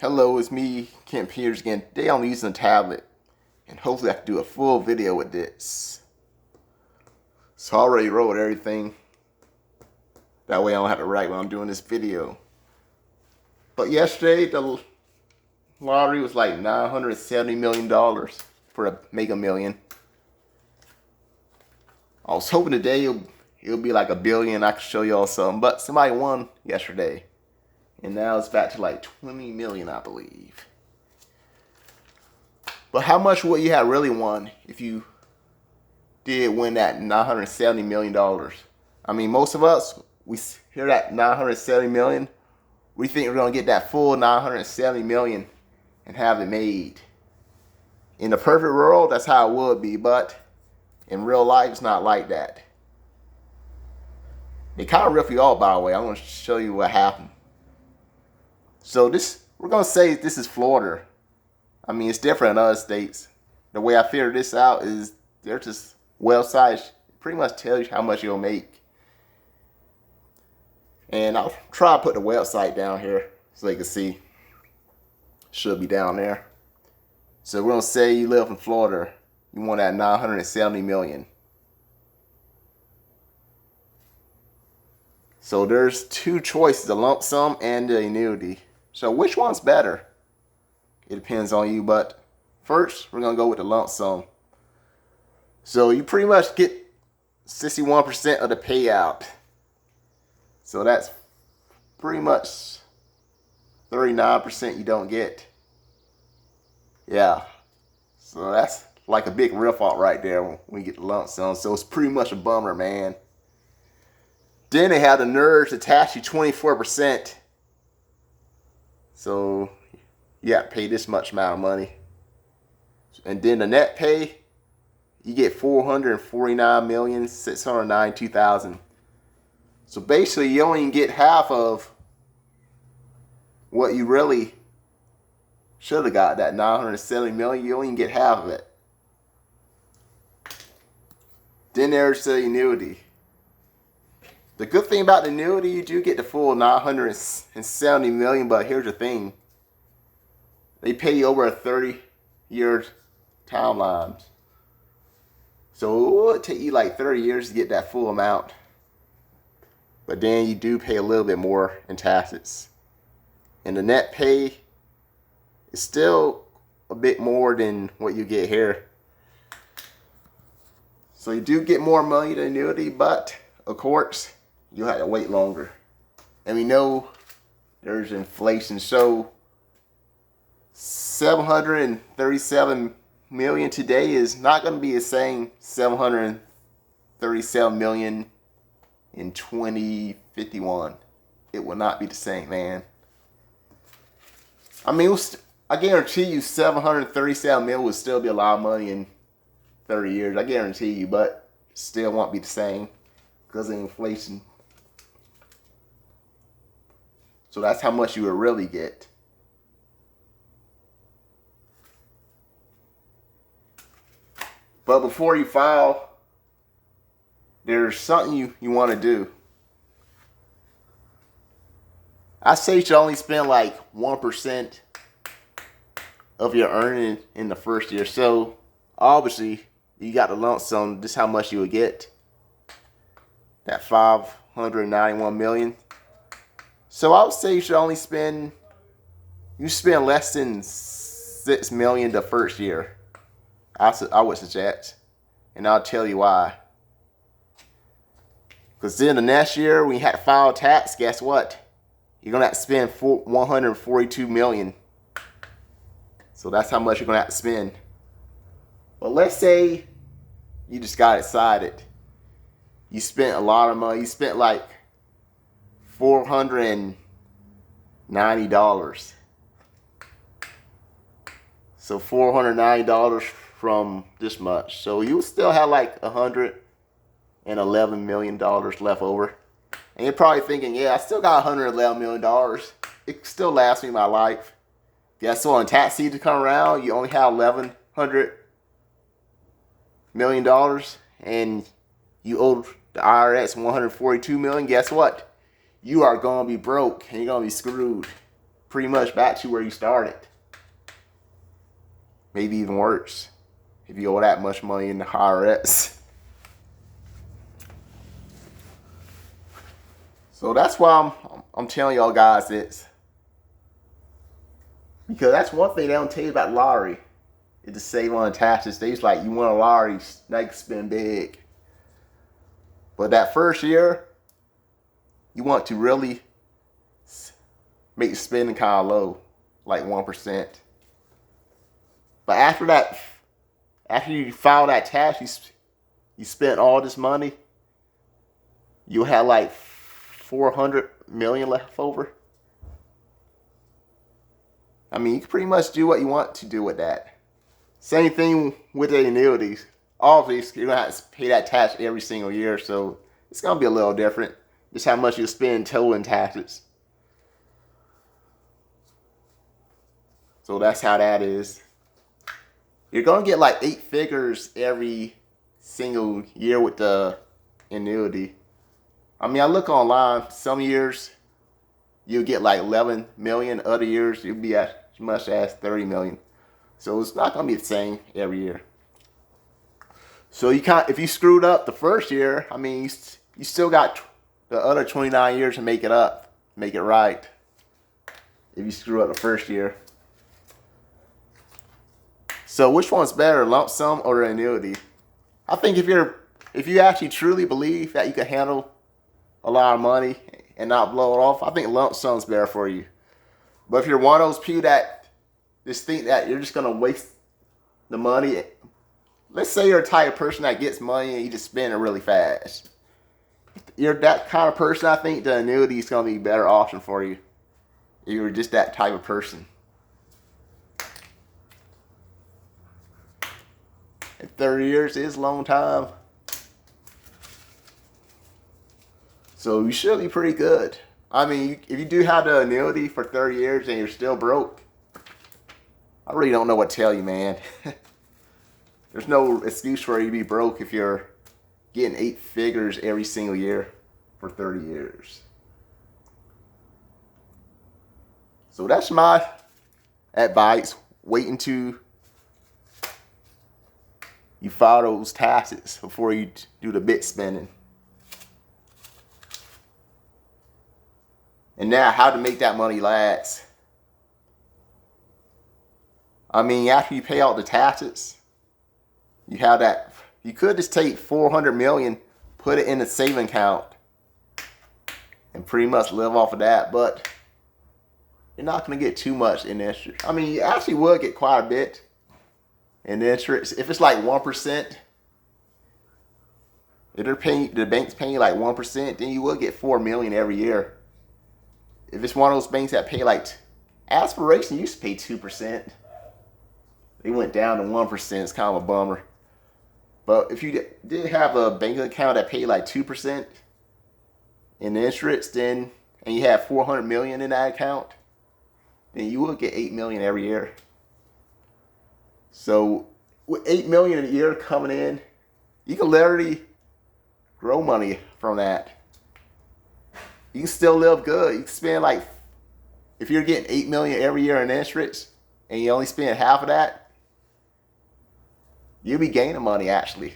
Hello, it's me, Kent Peters again. Today I'm using a tablet, and hopefully I can do a full video with this. So I already wrote everything. That way I don't have to write when I'm doing this video. But yesterday the lottery was like $970 million for a Mega Million. I was hoping today it'll be like $1 billion. I could show y'all something, but somebody won yesterday. And now it's back to like 20 million, I believe. But how much would you have really won if you did win that $970 million? I mean, most of us, we hear that $970 million, we think we're going to get that full $970 million and have it made. In the perfect world, that's how it would be, but in real life, it's not like that. They kind of rip you off, by the way. I'm going to show you what happened. So we're going to say this is Florida. I mean, it's different in other states. The way I figured this out is there's this website pretty much tells you how much you'll make. And I'll try to put the website down here so you can see. Should be down there. So we're going to say you live in Florida. You want that $970 million. So there's two choices, the lump sum and the annuity. So which one's better? It depends on you, but first we're going to go with the lump sum. So you pretty much get 61% of the payout. So that's pretty much 39% you don't get. Yeah. So that's like a big riff off right there when you get the lump sum. So it's pretty much a bummer, man. Then they have the nerve to tax you 24%. So you got to pay this much amount of money. And then the net pay, you get $449,692,000. So basically you only get half of what you really should have got, that $970 million. You only get half of it. Then there's the annuity. The good thing about the annuity, you do get the full $970 million, but here's the thing. They pay you over a 30-year timeline. So it would take you like 30 years to get that full amount. But then you do pay a little bit more in taxes. And the net pay is still a bit more than what you get here. So you do get more money than annuity, but of course, you have to wait longer. And we know there's inflation. So 737 million today is not going to be the same 737 million in 2051. It will not be the same, man. I mean, I guarantee you 737 million will still be a lot of money in 30 years. I guarantee you, but still won't be the same because of inflation. So that's how much you will really get. But before you file, there's something you want to do. I say you should only spend like 1% of your earning in the first year. So obviously you got the lump sum, this is how much you would get. That $591 million. So I would say you should only spend less than $6 million the first year. I would suggest, and I'll tell you why. Because then the next year, when you have to file tax, guess what? You're gonna have to spend $142 million. So that's how much you're gonna have to spend. But let's say you just got excited. You spent a lot of money. You spent like $490. So $490 from this much. So you still have like $111 million left over. And you're probably thinking, yeah, I still got $111 million. It still lasts me my life. Guess what? When tax season come around, you only have $1,100 million and you owe the IRS $142 million. Guess what? You are going to be broke and you're going to be screwed. pretty much back to where you started. Maybe even worse if you owe that much money in the IRS. So that's why I'm telling y'all guys this. Because that's one thing they don't tell you about lottery. Is to save on taxes. They just like, you want a lottery, now you can spend big. But that first year, you want to really make the spending kind of low, like 1%. But after that, after you file that tax, you spent all this money, you'll have like 400 million left over. I mean, you can pretty much do what you want to do with that. Same thing with the annuities. Obviously, you're going to have to pay that tax every single year, so it's going to be a little different. Just how much you spend total in taxes. So that's how that is. You're going to get like 8 figures every single year with the annuity. I mean, I look online, some years you'll get like 11 million, other years you'll be as much as 30 million. So it's not going to be the same every year. So you can't, if you screwed up the first year, I mean, you still got the other 29 years to make it up, make it right. If you screw up the first year. So which one's better, lump sum or annuity? I think if you actually truly believe that you can handle a lot of money and not blow it off, I think lump sum's better for you. But if you're one of those people that just think that you're just gonna waste the money, let's say you're a type of person that gets money and you just spend it really fast. If you're that kind of person, I think the annuity is gonna be a better option for you. If you're just that type of person. And 30 years is a long time. So you should be pretty good. I mean, if you do have the annuity for 30 years and you're still broke, I really don't know what to tell you, man. There's no excuse for you to be broke if you're getting 8 figures every single year for 30 years. So that's my advice. Wait until you file those taxes before you do the bit spending. And now, how to make that money last. I mean, after you pay out the taxes, you have that. You could just take 400 million, put it in a saving account, and pretty much live off of that. But you're not going to get too much in interest. I mean, you actually will get quite a bit in interest. If it's like 1%, if they're paying, the bank's paying you like 1%, then you will get 4 million every year. If it's one of those banks that pay like, Aspiration used to pay 2%. They went down to 1%. It's kind of a bummer. But if you did have a bank account that paid like 2% in interest, then, and you have 400 million in that account, then you will get 8 million every year. So with 8 million a year coming in, you can literally grow money from that. You can still live good. You can spend like, if you're getting 8 million every year in interest and you only spend half of that, you'll be gaining money actually.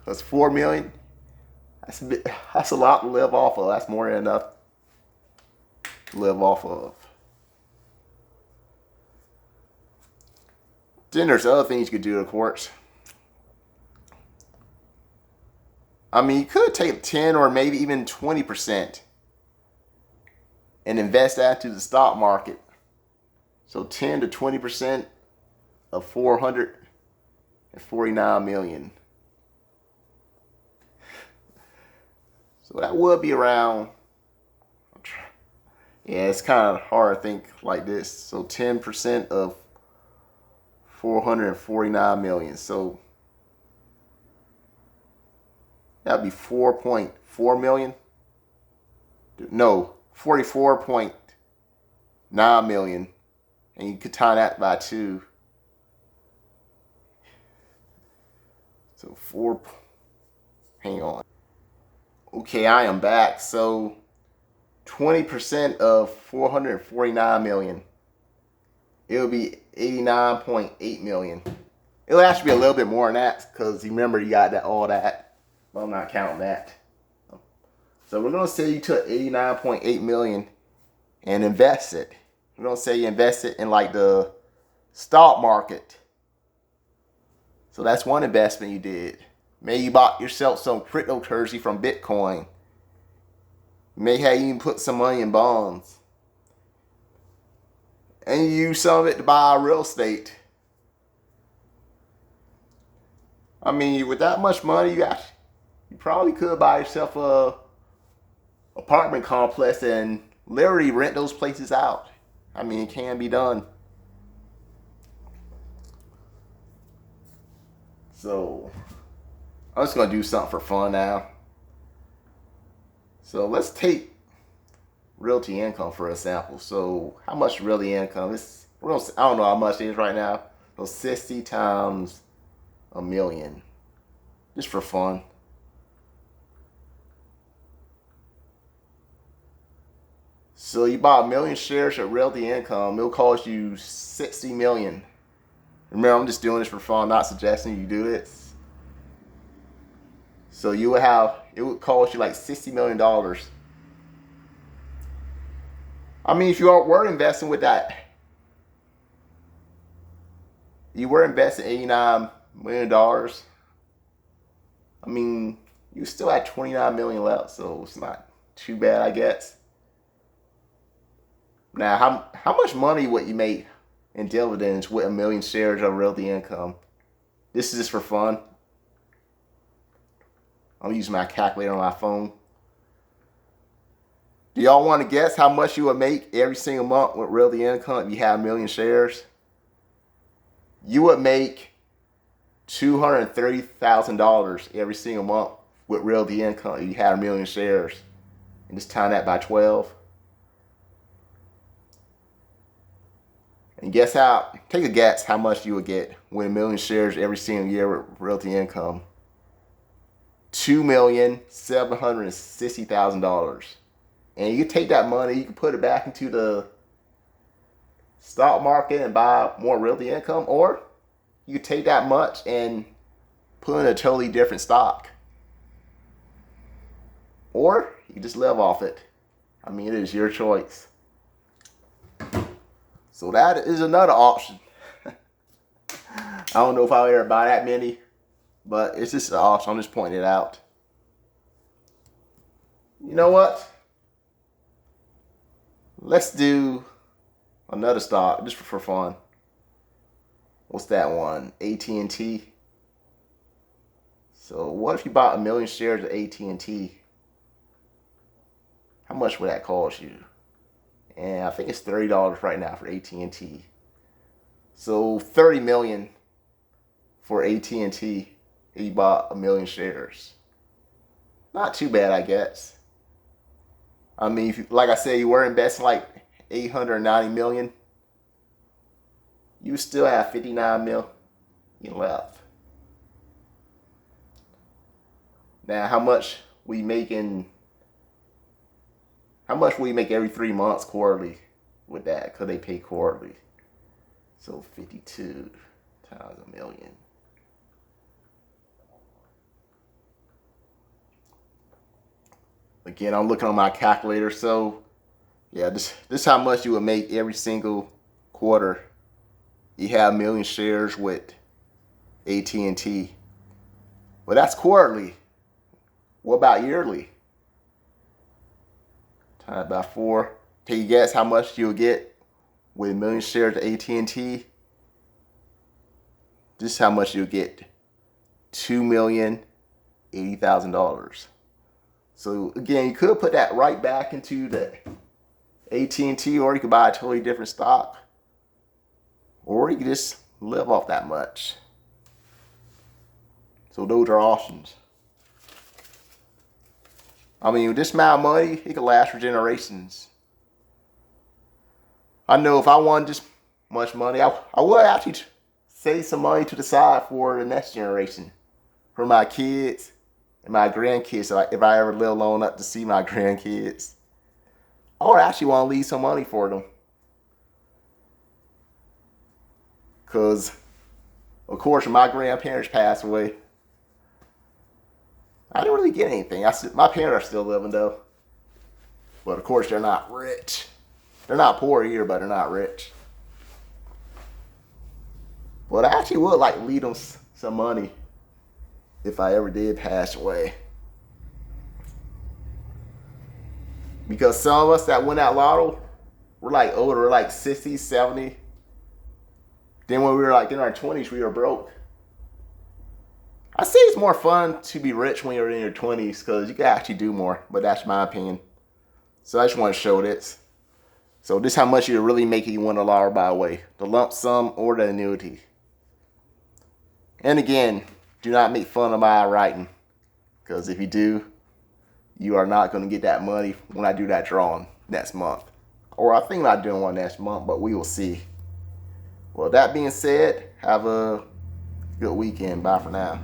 That's 4 million. That's a lot to live off of. That's more than enough to live off of. Then there's other things you could do, of course. I mean, you could take 10 or maybe even 20% and invest that into the stock market. So 10 to 20% of 449 million. So that would be around, yeah, it's kind of hard to think like this. So 10% of 449 million. So that'd be 4.4 million. No, 44.9 million. And you could time that by 2. So 4, hang on. Okay, I am back. So 20% of 449 million it would be 89.8 million. It'll actually be a little bit more than that because remember you got that all that, but I'm not counting that. So we're gonna say you took 89.8 million and invest it. We're gonna say you invest it in like the stock market. So that's one investment you did. Maybe you bought yourself some cryptocurrency from Bitcoin. You may have even put some money in bonds. And you use some of it to buy real estate. I mean, with that much money, you probably could buy yourself a apartment complex and literally rent those places out. I mean, it can be done. So, I'm just going to do something for fun now. So, let's take realty income for example. So, how much realty income? I don't know how much it is right now. So, 60 times a million. Just for fun. So you bought 1,000,000 shares of realty income, it'll cost you 60 million. Remember, I'm just doing this for fun, not suggesting you do this. So it would cost you like $60 million. I mean, if you were investing with that, you were investing $89 million. I mean, you still had 29 million left, so it's not too bad, I guess. Now, how much money would you make in dividends with 1,000,000 shares of realty income? This is just for fun. I'm using my calculator on my phone. Do y'all want to guess how much you would make every single month with realty income if you have 1,000,000 shares? You would make $230,000 every single month with realty income if you had 1,000,000 shares. And just time that by 12. And take a guess how much you would get with 1,000,000 shares every single year with realty income. $2,760,000. And you can take that money, you can put it back into the stock market and buy more realty income, or you can take that much and put in a totally different stock. Or you can just live off it. I mean, it is your choice. So that is another option. I don't know if I'll ever buy that many, but it's just an option. I'm just pointing it out. You know what? Let's do another stock just for fun. What's that one? AT&T. So what if you bought 1,000,000 shares of AT&T? How much would that cost you? And I think it's $30 right now for AT&T. So 30 million for AT&T if you bought 1,000,000 shares. Not too bad, I guess. I mean, like I said, you were investing like 890 million. You still have 59 million left. Now, how much we make every 3 months quarterly with that? Because they pay quarterly. So 52 times 1,000,000. Again, I'm looking on my calculator. So yeah, this is how much you would make every single quarter. You have 1,000,000 shares with AT&T. Well, that's quarterly. What about yearly? Times by 4. Can you guess how much you'll get with 1,000,000 shares of AT&T? This is how much you'll get. $2,080,000. So again, you could put that right back into the AT&T, or you could buy a totally different stock, or you could just live off that much. So those are options. I mean, with this amount of money, it could last for generations. I know if I wanted this much money, I would actually save some money to the side for the next generation, for my kids and my grandkids. If I ever live long enough to see my grandkids, I would actually want to leave some money for them. Because, of course, when my grandparents passed away, I didn't really get anything. My parents are still living, though. But, of course, they're not rich. They're not poor either, but they're not rich. But I actually would like to leave them some money if I ever did pass away. Because some of us that went out lotto, we're like older, we're like 60, 70. Then when we were like in our 20s, we were broke. I say it's more fun to be rich when you're in your 20s because you can actually do more, but that's my opinion. So I just want to show this. So this is how much you really make you win a lotto, by the way. The lump sum or the annuity. And again, do not make fun of my writing. Because if you do, you are not going to get that money when I do that drawing next month. Or I think I'm doing one next month, but we will see. Well, that being said, have a good weekend. Bye for now.